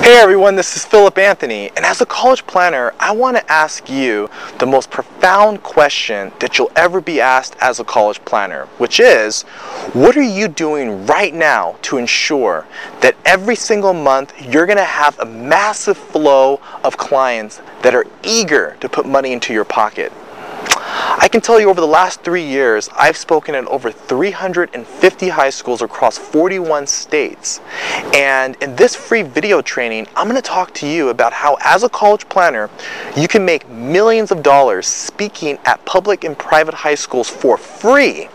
Hey everyone, this is Philip Anthony, and as a college planner, I want to ask you the most profound question that you'll ever be asked as a college planner, which is, what are you doing right now to ensure that every single month you're going to have a massive flow of clients that are eager to put money into your pocket? I can tell you over the last 3 years, I've spoken at over 350 high schools across 41 states. And in this free video training, I'm going to talk to you about how, as a college planner, you can make millions of dollars speaking at public and private high schools for free.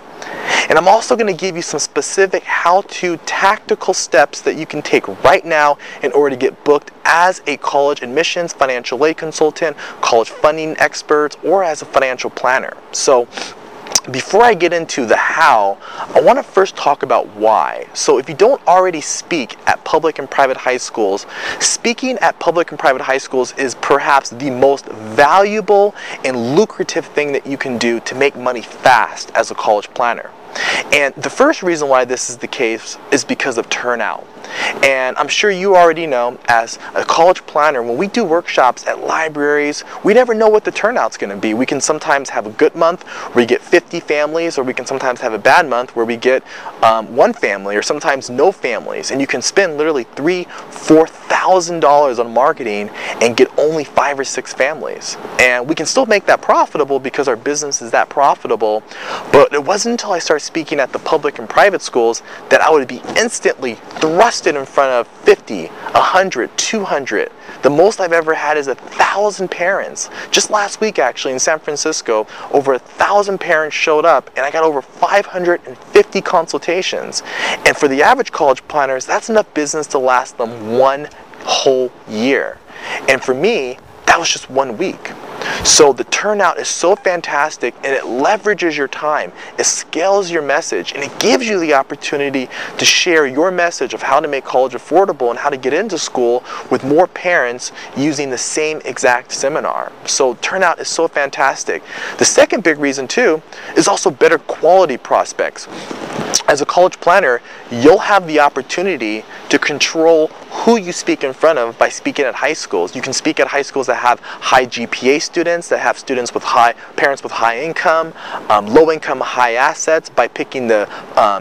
And I'm also going to give you some specific how-to tactical steps that you can take right now in order to get booked as a college admissions, financial aid consultant, college funding expert, or as a financial planner. So before I get into the how, I want to first talk about why. So if you don't already speak at public and private high schools, speaking at public and private high schools is perhaps the most valuable and lucrative thing that you can do to make money fast as a college planner. And the first reason why this is the case is because of turnout. And I'm sure you already know, as a college planner, when we do workshops at libraries, we never know what the turnout's going to be. We can sometimes have a good month where we get 50 families, or we can sometimes have a bad month where we get one family, or sometimes no families. And you can spend literally $3,000–$4,000 on marketing and get only 5 or 6 families. And we can still make that profitable because our business is that profitable. But it wasn't until I started speaking at the public and private schools that I would be instantly thrusted in front of 50, 100, 200. The most I've ever had is 1,000 parents. Just last week, actually, in San Francisco, over 1,000 parents showed up, and I got over 550 consultations. And for the average college planners, that's enough business to last them 1 whole year. And for me, that was just 1 week. So the turnout is so fantastic, and it leverages your time, it scales your message, and it gives you the opportunity to share your message of how to make college affordable and how to get into school with more parents using the same exact seminar. So turnout is so fantastic. The second big reason too is also better quality prospects. As a college planner, you'll have the opportunity to control who you speak in front of by speaking at high schools. You can speak at high schools that have high GPA students, that have students with parents with high income, low income, high assets, by picking the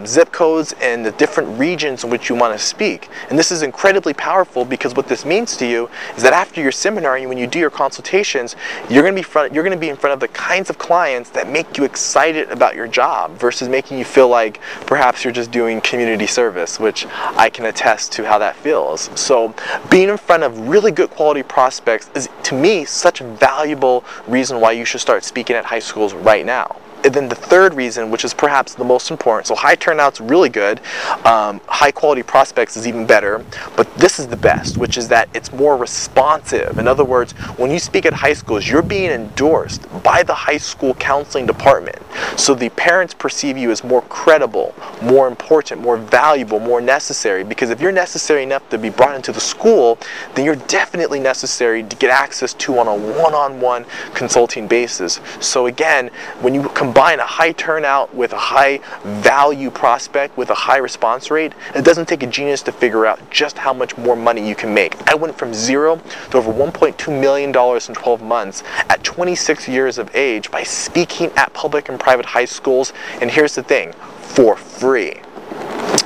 zip codes and the different regions in which you want to speak. And this is incredibly powerful, because what this means to you is that after your seminar, when you do your consultations, you're going to be in front of the kinds of clients that make you excited about your job versus making you feel like perhaps you're just doing community service, which I can attest to how that feels. So being in front of really good quality prospects is, to me, such a valuable reason why you should start speaking at high schools right now. And then the third reason, which is perhaps the most important, so high turnout's really good, high quality prospects is even better, but this is the best, which is that it's more responsive. In other words, when you speak at high schools, you're being endorsed by the high school counseling department. So the parents perceive you as more credible, more important, more valuable, more necessary, because if you're necessary enough to be brought into the school, then you're definitely necessary to get access to on a one-on-one consulting basis. So again, when you combine a high turnout with a high value prospect with a high response rate, it doesn't take a genius to figure out just how much more money you can make. I went from 0 to over $1.2 million in 12 months at 26 years of age by speaking at public and private high schools, and here's the thing, for free.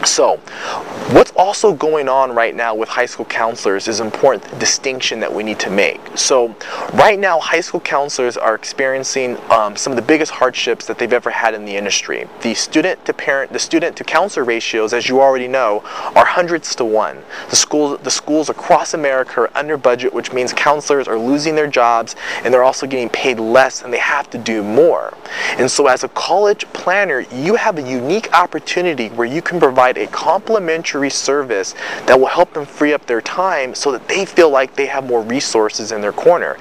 So what's also going on right now with high school counselors is an important distinction that we need to make. So right now, high school counselors are experiencing some of the biggest hardships that they've ever had in the industry. The student to counselor ratios, as you already know, are hundreds to 1. The schools across America are under budget, which means counselors are losing their jobs, and they're also getting paid less, and they have to do more. And so as a college planner, you have a unique opportunity where you can provide a complimentary service that will help them free up their time so that they feel like they have more resources in their corner.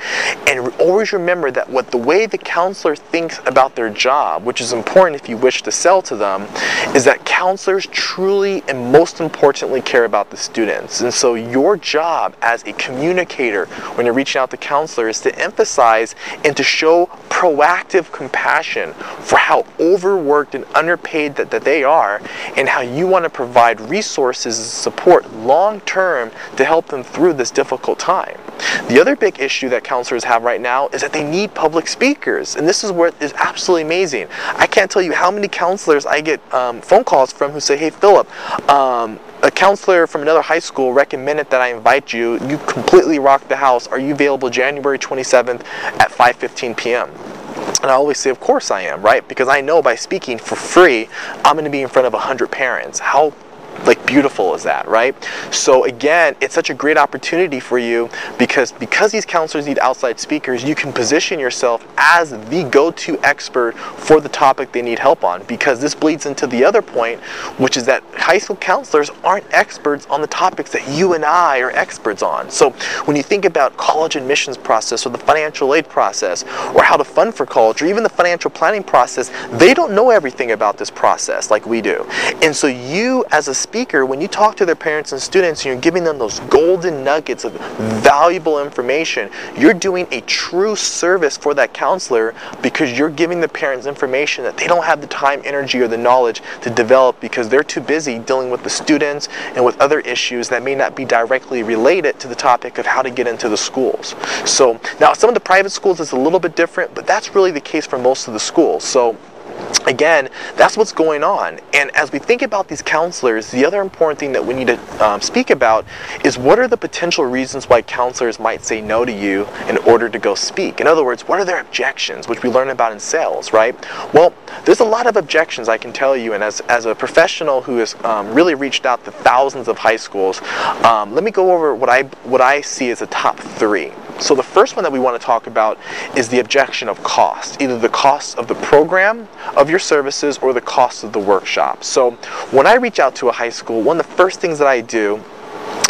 And always remember that the way the counselor thinks about their job, which is important if you wish to sell to them, is that counselors truly and most importantly care about the students. And so your job as a communicator when you're reaching out to counselors is to emphasize and to show proactive compassion for how overworked and underpaid that they are, and how you want to provide resources resources and support long term to help them through this difficult time. The other big issue that counselors have right now is that they need public speakers, and this is where it is absolutely amazing. I can't tell you how many counselors I get phone calls from who say, "Hey Philip, a counselor from another high school recommended that I invite you. You completely rocked the house. Are you available January 27th at 5:15 p.m.?" And I always say, of course I am, right? Because I know by speaking for free, I'm going to be in front of 100 parents. How beautiful is that, right? So again, it's such a great opportunity for you because these counselors need outside speakers, you can position yourself as the go-to expert for the topic they need help on, because this bleeds into the other point, which is that high school counselors aren't experts on the topics that you and I are experts on. So when you think about college admissions process or the financial aid process or how to fund for college or even the financial planning process, they don't know everything about this process like we do. And so you as a speaker, when you talk to their parents and students and you're giving them those golden nuggets of valuable information, you're doing a true service for that counselor because you're giving the parents information that they don't have the time, energy, or the knowledge to develop because they're too busy dealing with the students and with other issues that may not be directly related to the topic of how to get into the schools. So now some of the private schools is a little bit different, but that's really the case for most of the schools. So again, that's what's going on. And as we think about these counselors, the other important thing that we need to speak about is what are the potential reasons why counselors might say no to you in order to go speak. In other words, what are their objections, which we learn about in sales, right? Well, there's a lot of objections, I can tell you, and as a professional who has really reached out to thousands of high schools, let me go over what I see as the top 3. So the first one that we want to talk about is the objection of cost, either the cost of the program of your services or the cost of the workshop. So when I reach out to a high school, one of the first things that I do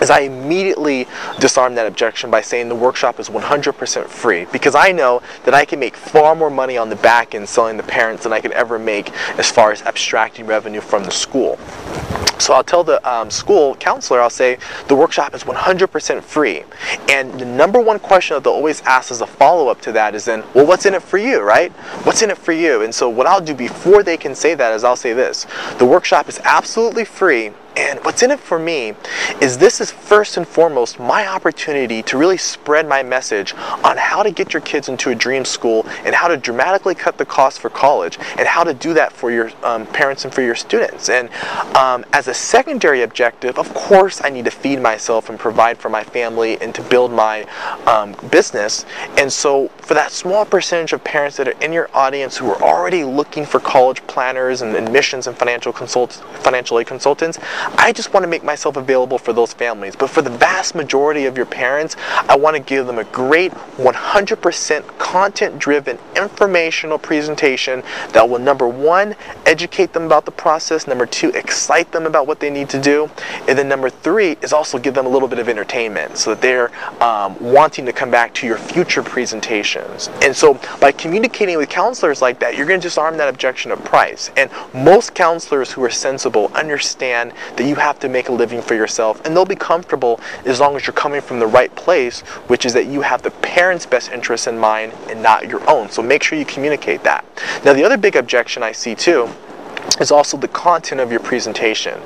is I immediately disarm that objection by saying the workshop is 100% free, because I know that I can make far more money on the back end selling the parents than I could ever make as far as abstracting revenue from the school. So I'll tell the school counselor, I'll say the workshop is 100% free. And the number one question that they'll always ask as a follow-up to that is then, well, what's in it for you, right? What's in it for you? And so what I'll do before they can say that is I'll say this: the workshop is absolutely free. And what's in it for me is this is first and foremost my opportunity to really spread my message on how to get your kids into a dream school and how to dramatically cut the cost for college and how to do that for your parents and for your students. And as a secondary objective, of course, I need to feed myself and provide for my family and to build my business. And so for that small percentage of parents that are in your audience who are already looking for college planners and admissions and financial aid consultants, I just want to make myself available for those families. But for the vast majority of your parents, I want to give them a great 100% content-driven informational presentation that will, number 1, educate them about the process, number 2, excite them about what they need to do, and then number 3 is also give them a little bit of entertainment so that they're wanting to come back to your future presentations. And so by communicating with counselors like that, you're going to disarm that objection of price. And most counselors who are sensible understand that you have to make a living for yourself, and they'll be comfortable as long as you're coming from the right place, which is that you have the parents' best interests in mind and not your own. So make sure you communicate that. Now, the other big objection I see too is also the content of your presentation.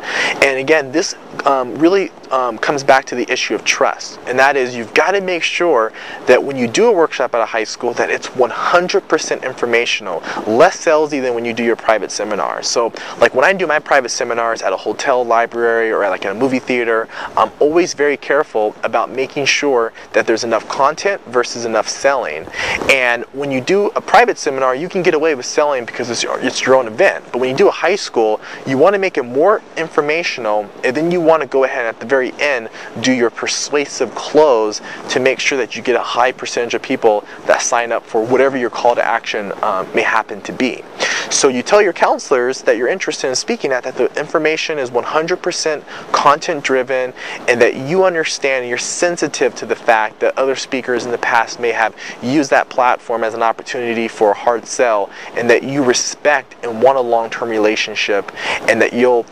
And again, this really comes back to the issue of trust. And that is, you've got to make sure that when you do a workshop at a high school that it's 100% informational, less salesy than when you do your private seminars. So like when I do my private seminars at a hotel, library, or like at a movie theater, I'm always very careful about making sure that there's enough content versus enough selling. And when you do a private seminar, you can get away with selling because it's your own event. But when you do a high school, you want to make it more informational, and then you want to go ahead and at the very end do your persuasive close to make sure that you get a high percentage of people that sign up for whatever your call to action may happen to be. So you tell your counselors that you're interested in speaking at, that the information is 100% content driven, and that you understand and you're sensitive to the fact that other speakers in the past may have used that platform as an opportunity for a hard sell, and that you respect and want a long-term relationship, and that you'll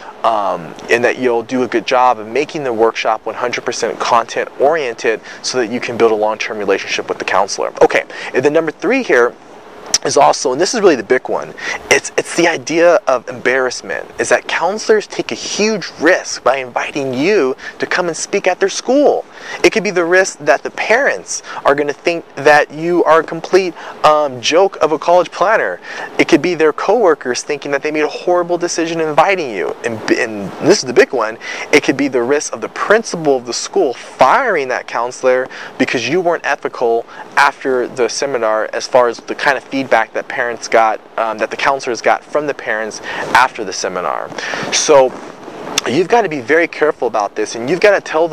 do a good job of making the workshop 100% content oriented so that you can build a long-term relationship with the counselor. Okay, and then number 3 here is also, and this is really the big one, it's the idea of embarrassment, is that counselors take a huge risk by inviting you to come and speak at their school. It could be the risk that the parents are going to think that you are a complete joke of a college planner. It could be their coworkers thinking that they made a horrible decision inviting you. And this is the big one, it could be the risk of the principal of the school firing that counselor because you weren't ethical after the seminar, as far as the kind of feedback that parents got, that the counselors got from the parents after the seminar. So you've got to be very careful about this, and you've got to tell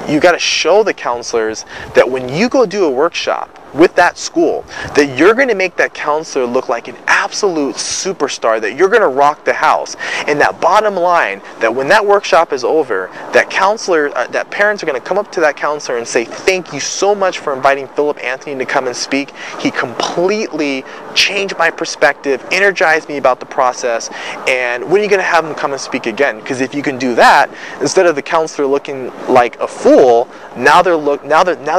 you've got to show the counselors that when you go do a workshop with that school, that you're going to make that counselor look like an absolute superstar, that you're going to rock the house. And that bottom line, that when that workshop is over, that that parents are going to come up to that counselor and say, thank you so much for inviting Philip Anthony to come and speak. He completely changed my perspective, energized me about the process, and when are you going to have him come and speak again? Because if you can do that, instead of the counselor looking like a fool, now they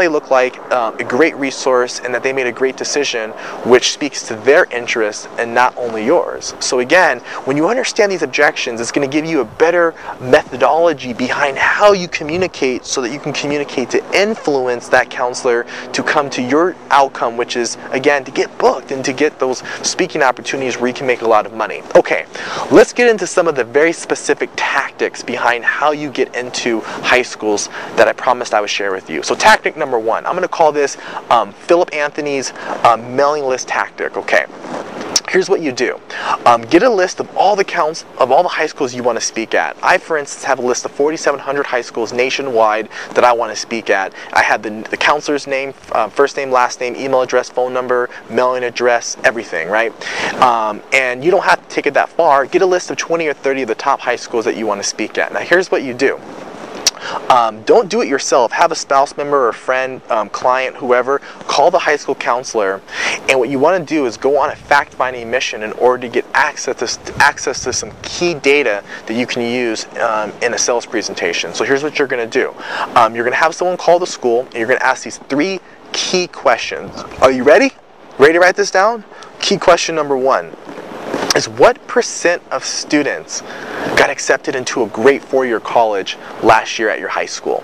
look like a great resource, and that they made a great decision, which speaks to their interests and not only yours. So again, when you understand these objections, it's going to give you a better methodology behind how you communicate, so that you can communicate to influence that counselor to come to your outcome, which is, again, to get booked and to get those speaking opportunities where you can make a lot of money. Okay, let's get into some of the very specific tactics behind how you get into high schools that I promised I would share with you. So tactic number one, I'm going to call this Philip Anthony's mailing list tactic. Okay, here's what you do. Get a list of all the high schools you want to speak at. I, for instance, have a list of 4,700 high schools nationwide that I want to speak at. I have the counselor's name, first name, last name, email address, phone number, mailing address, everything, right? And you don't have to take it that far. Get a list of 20 or 30 of the top high schools that you want to speak at. Now, here's what you do. Don't do it yourself. Have a spouse member or friend, client, whoever, call the high school counselor, and what you want to do is go on a fact-finding mission in order to get access to some key data that you can use in a sales presentation. So here's what you're going to do. You're going to have someone call the school, and you're going to ask these 3 key questions. Are you ready? Ready to write this down? Key question number 1 is, what % of students got accepted into a great 4-year college last year at your high school?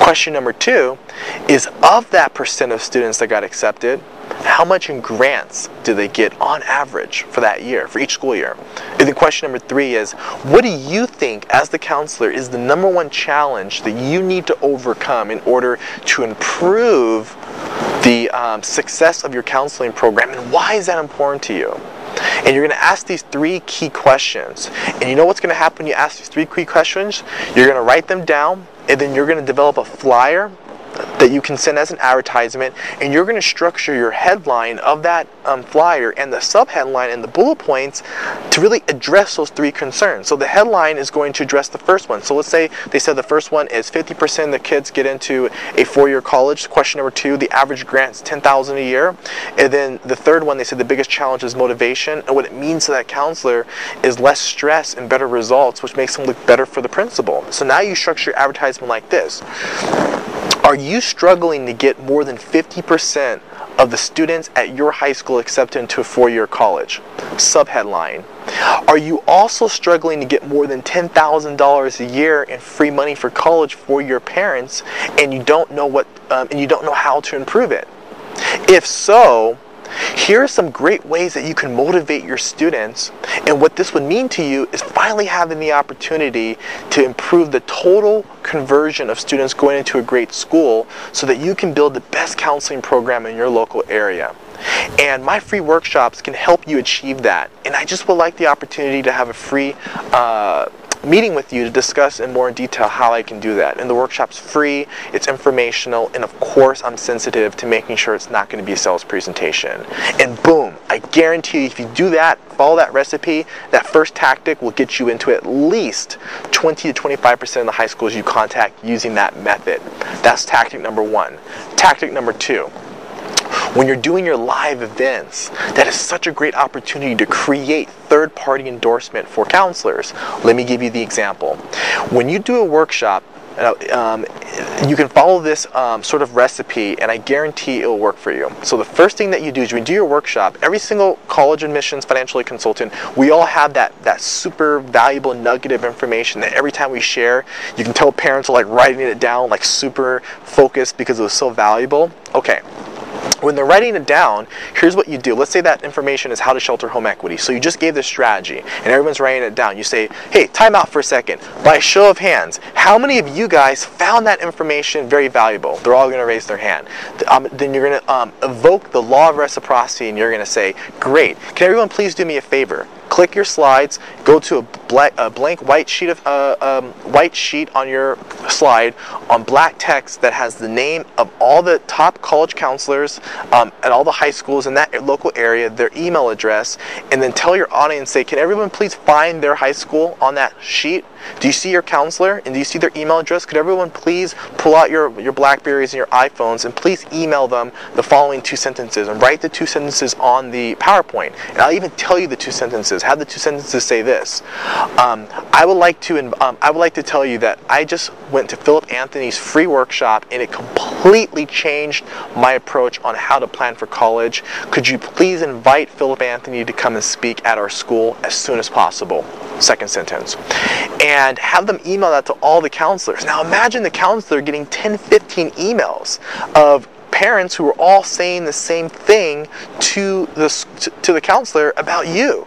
Question number 2 is, of that % of students that got accepted, how much in grants do they get on average for that year, for each school year? And then question number 3 is, what do you think, as the counselor, is the #1 challenge that you need to overcome in order to improve the success of your counseling program, and why is that important to you? And you're going to ask these 3 key questions. And you know what's going to happen when you ask these 3 key questions? You're going to write them down, and then you're going to develop a flyer that you can send as an advertisement, and you're going to structure your headline of that flyer and the subheadline and the bullet points to really address those 3 concerns. So the headline is going to address the first one. So let's say they said the first one is 50% of the kids get into a 4-year college. Question number 2, the average grant is $10,000 a year. And then the third one, they said the biggest challenge is motivation, and what it means to that counselor is less stress and better results, which makes them look better for the principal. So now you structure your advertisement like this. Are you struggling to get more than 50% of the students at your high school accepted into a 4-year college? Subheadline. Are you also struggling to get more than $10,000 a year in free money for college for your parents, and you don't know how to improve it? If so, here are some great ways that you can motivate your students, and what this would mean to you is finally having the opportunity to improve the total conversion of students going into a great school, so that you can build the best counseling program in your local area. And my free workshops can help you achieve that, and I just would like the opportunity to have a free meeting with you to discuss in more detail how I can do that. And the workshop's free, it's informational, and of course I'm sensitive to making sure it's not going to be a sales presentation. And boom, I guarantee you, if you do that, follow that recipe, that first tactic will get you into at least 20 to 25% of the high schools you contact using that method. That's tactic number 1. Tactic number 2. When you're doing your live events, that is such a great opportunity to create third-party endorsement for counselors. Let me give you the example. When you do a workshop, you can follow this sort of recipe, and I guarantee it will work for you. So the first thing that you do is when you do your workshop, every single college admissions financial aid consultant, we all have that super valuable nugget of information that every time we share, you can tell parents are like writing it down, like super focused because it was so valuable. Okay. When they're writing it down, here's what you do. Let's say that information is how to shelter home equity. So you just gave this strategy and everyone's writing it down. You say, hey, time out for a second. By a show of hands, how many of you guys found that information very valuable? They're all going to raise their hand. Then you're going to evoke the law of reciprocity, and you're going to say, great. Can everyone please do me a favor? Click your slides, go to a blank white sheet on your slide on black text that has the name of all the top college counselors at all the high schools in that local area, their email address, and then tell your audience, say, can everyone please find their high school on that sheet? Do you see your counselor and do you see their email address? Could everyone please pull out your Blackberries and your iPhones and please email them the following 2 sentences and write the 2 sentences on the PowerPoint. And I'll even tell you the 2 sentences. Have the 2 sentences say this. I would like to tell you that I just went to Philip Anthony's free workshop and it completely changed my approach on how to plan for college. Could you please invite Philip Anthony to come and speak at our school as soon as possible? Second sentence. And have them email that to all the counselors. Now imagine the counselor getting 10, 15 emails of parents who are all saying the same thing to the counselor about you.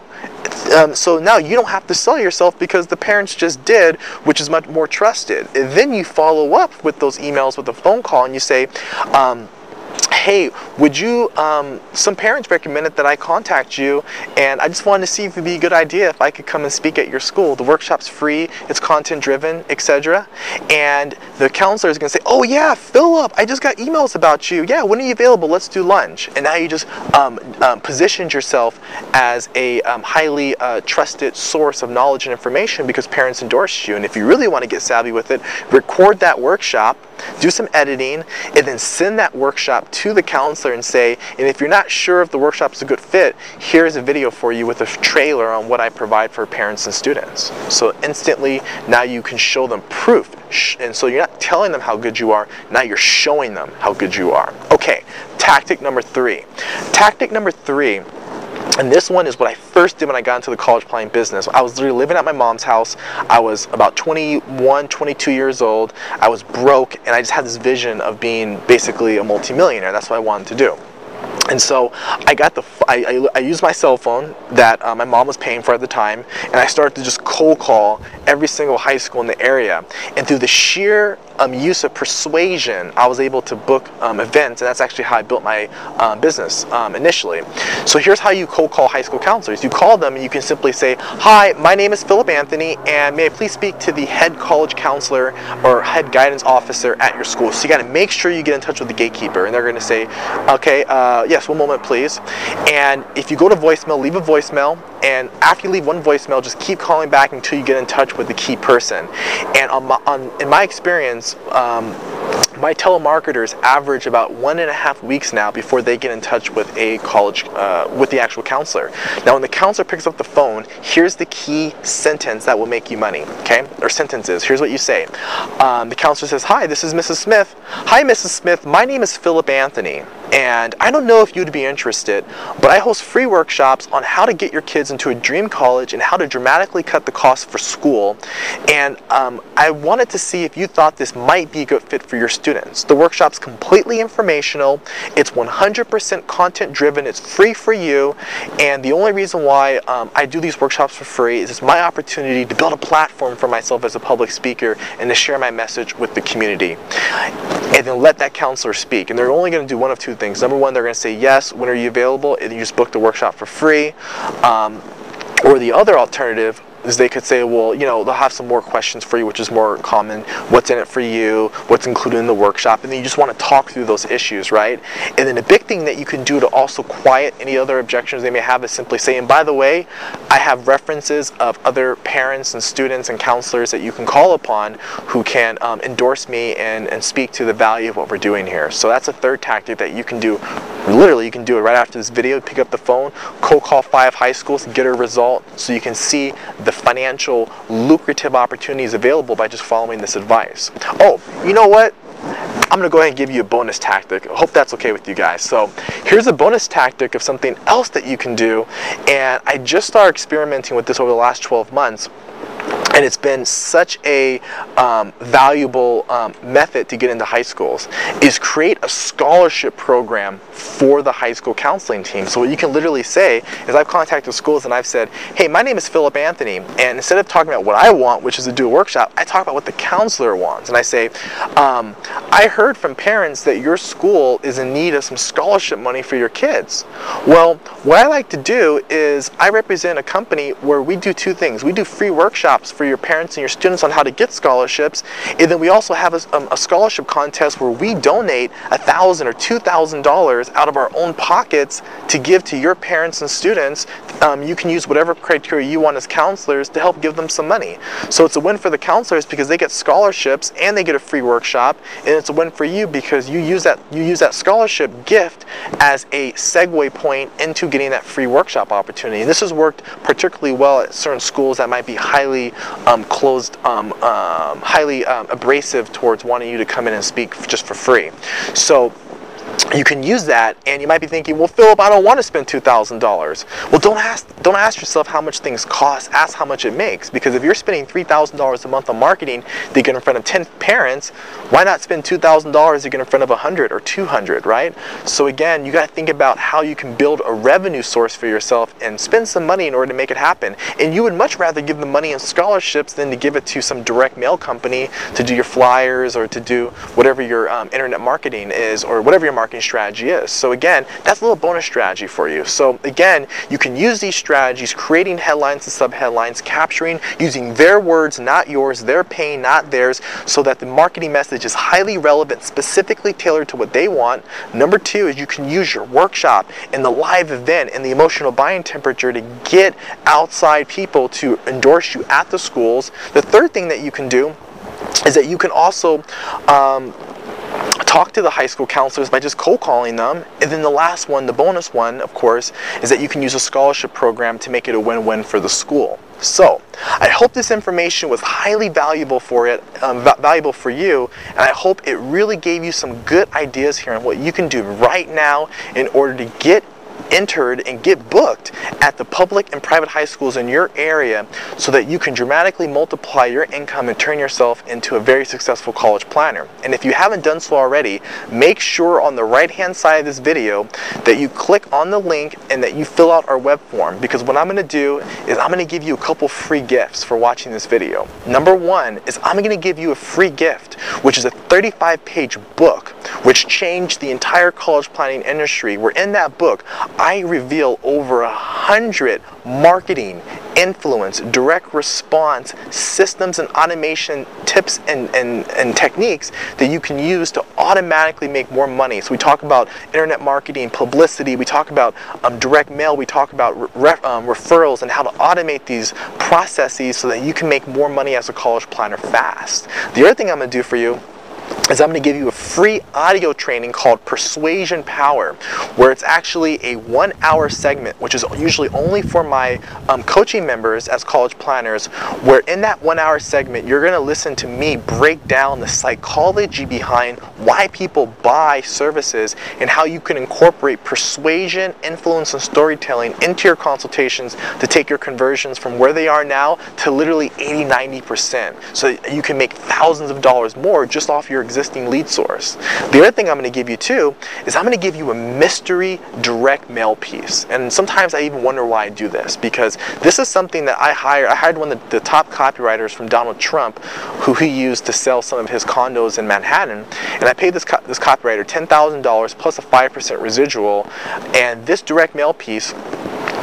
So now you don't have to sell yourself because the parents just did, which is much more trusted. And then you follow up with those emails with a phone call and you say, hey, would you, some parents recommended that I contact you, and I just wanted to see if it would be a good idea if I could come and speak at your school. The workshop's free, it's content driven, etc. And the counselor is going to say, oh yeah, Philip, I just got emails about you. Yeah, when are you available? Let's do lunch. And now you just positioned yourself as a highly trusted source of knowledge and information because parents endorsed you. And if you really want to get savvy with it, record that workshop, do some editing, and then send that workshop to the counselor and say, and if you're not sure if the workshop is a good fit, here's a video for you with a trailer on what I provide for parents and students. So instantly, now you can show them proof. And so you're not telling them how good you are, now you're showing them how good you are. Okay, tactic number 3. Tactic number 3, and this one is what I first did when I got into the college planning business. I was literally living at my mom's house. I was about 21, 22 years old. I was broke, and I just had this vision of being basically a multimillionaire. That's what I wanted to do. And so I used my cell phone that my mom was paying for at the time, and I started to just cold call every single high school in the area. And through the sheer use of persuasion, I was able to book events, and that's actually how I built my business initially. So here's how you cold call high school counselors. You call them and you can simply say, hi, my name is Philip Anthony, and may I please speak to the head college counselor or head guidance officer at your school. So you got to make sure you get in touch with the gatekeeper, and they're going to say, okay, yes, one moment please. And if you go to voicemail, leave a voicemail, and after you leave one voicemail, just keep calling back until you get in touch with the key person. And in my experience, my telemarketers average about 1.5 weeks now before they get in touch with a college, with the actual counselor. Now, when the counselor picks up the phone, here's the key sentence that will make you money, okay? Or sentences. Here's what you say. The counselor says, hi, this is Mrs. Smith. Hi, Mrs. Smith. My name is Philip Anthony, and I don't know if you'd be interested, but I host free workshops on how to get your kids into a dream college and how to dramatically cut the cost for school. And I wanted to see if you thought this might be a good fit for your students. The workshop's completely informational. It's 100% content driven. It's free for you. And the only reason why I do these workshops for free is it's my opportunity to build a platform for myself as a public speaker and to share my message with the community. And then let that counselor speak. And they're only going to do one of two things. Number one, they're going to say, yes, when are you available? And you just book the workshop for free. Or the other alternative is they could say, well, you know, they'll have some more questions for you, which is more common. What's in it for you? What's included in the workshop? And then you just want to talk through those issues, right? And then the big thing that you can do to also quiet any other objections they may have is simply say, and by the way, I have references of other parents and students and counselors that you can call upon who can endorse me and speak to the value of what we're doing here. So that's a third tactic that you can do Literally, you can do it right after this video. Pick up the phone, cold call 5 high schools, get a result, so you can see the financial lucrative opportunities available by just following this advice. Oh, you know what? I'm going to go ahead and give you a bonus tactic. I hope that's okay with you guys. So here's a bonus tactic of something else that you can do, and I just started experimenting with this over the last 12 months. And it's been such a valuable method to get into high schools, is create a scholarship program for the high school counseling team. So what you can literally say is, I've contacted schools and I've said, hey, my name is Philip Anthony, and instead of talking about what I want, which is to do a workshop, I talk about what the counselor wants. And I say, I heard from parents that your school is in need of some scholarship money for your kids. Well, what I like to do is I represent a company where we do 2 things. We do free workshops for your parents and your students on how to get scholarships, and then we also have a scholarship contest where we donate $1,000 or $2,000 out of our own pockets to give to your parents and students. You can use whatever criteria you want as counselors to help give them some money. So it's a win for the counselors because they get scholarships and they get a free workshop, and it's a win for you because you use that scholarship gift as a segue point into getting that free workshop opportunity. And this has worked particularly well at certain schools that might be highly closed, highly abrasive towards wanting you to come in and speak just for free. So you can use that, and you might be thinking, well, Philip, I don't want to spend $2,000. Well, don't ask yourself how much things cost. Ask how much it makes. Because if you're spending $3,000 a month on marketing to get in front of 10 parents, why not spend $2,000 to get in front of 100 or 200, right? So again, you got to think about how you can build a revenue source for yourself and spend some money in order to make it happen. And you would much rather give the money in scholarships than to give it to some direct mail company to do your flyers or to do whatever your internet marketing is, or whatever your marketing strategy is. So again, that's a little bonus strategy for you. So again, you can use these strategies, creating headlines and sub-headlines, capturing, using their words, not yours, their pain, not theirs, so that the marketing message is highly relevant, specifically tailored to what they want. Number 2 is you can use your workshop and the live event and the emotional buying temperature to get outside people to endorse you at the schools. The third thing that you can do is that you can also talk to the high school counselors by just cold calling them. And then the last one, the bonus one, of course, is that you can use a scholarship program to make it a win-win for the school. So I hope this information was highly valuable for you, and I hope it really gave you some good ideas here on what you can do right now in order to get entered and get booked at the public and private high schools in your area, so that you can dramatically multiply your income and turn yourself into a very successful college planner. And if you haven't done so already, make sure on the right hand side of this video that you click on the link and that you fill out our web form, because what I'm going to do is I'm going to give you a couple free gifts for watching this video. Number 1 is I'm going to give you a free gift, which is a 35-page book which changed the entire college planning industry, where in that book I reveal over 100 marketing, influence, direct response systems and automation tips and techniques that you can use to automatically make more money. So we talk about internet marketing, publicity, we talk about direct mail, we talk about referrals and how to automate these processes so that you can make more money as a college planner fast. The other thing I'm going to do for you is I'm going to give you a free audio training called Persuasion Power, where it's actually a 1-hour segment, which is usually only for my coaching members as college planners, where in that 1-hour segment you're going to listen to me break down the psychology behind why people buy services and how you can incorporate persuasion, influence, and storytelling into your consultations to take your conversions from where they are now to literally 80-90%, so you can make thousands of dollars more just off your existing lead source. The other thing I'm going to give you too is I'm going to give you a mystery direct mail piece. And sometimes I even wonder why I do this, because this is something that I hired one of the top copywriters from Donald Trump, who he used to sell some of his condos in Manhattan, and I paid this copywriter $10,000 plus a 5% residual, and this direct mail piece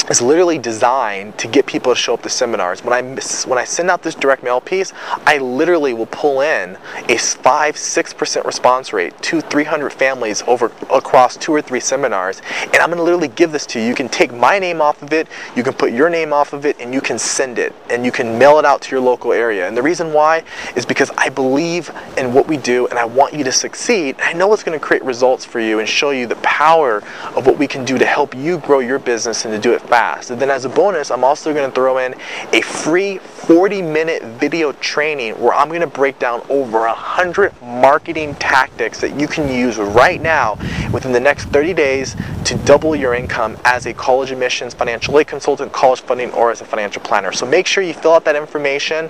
is literally designed to get people to show up to seminars. When I send out this direct mail piece, I literally will pull in a 5-6% response rate, 200-300 families across 2 or 3 seminars, and I'm going to literally give this to you. You can take my name off of it, you can put your name off of it, and you can send it, and you can mail it out to your local area. And the reason why is because I believe in what we do, and I want you to succeed. And I know it's going to create results for you and show you the power of what we can do to help you grow your business and to do it fast. And then as a bonus, I'm also going to throw in a free 40-minute video training where I'm going to break down over 100 marketing tactics that you can use right now within the next 30 days to double your income as a college admissions financial aid consultant, college funding, or as a financial planner. So make sure you fill out that information.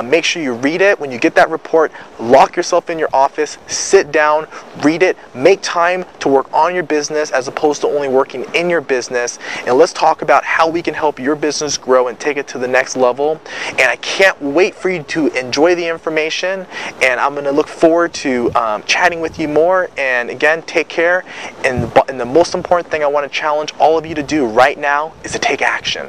Make sure you read it. When you get that report, lock yourself in your office, sit down, read it, make time to work on your business as opposed to only working in your business, and let's talk about how we can help your business grow and take it to the next level. And I can't wait for you to enjoy the information, and I'm going to look forward to chatting with you more. And again, take care, and the most important thing I want to challenge all of you to do right now is to take action.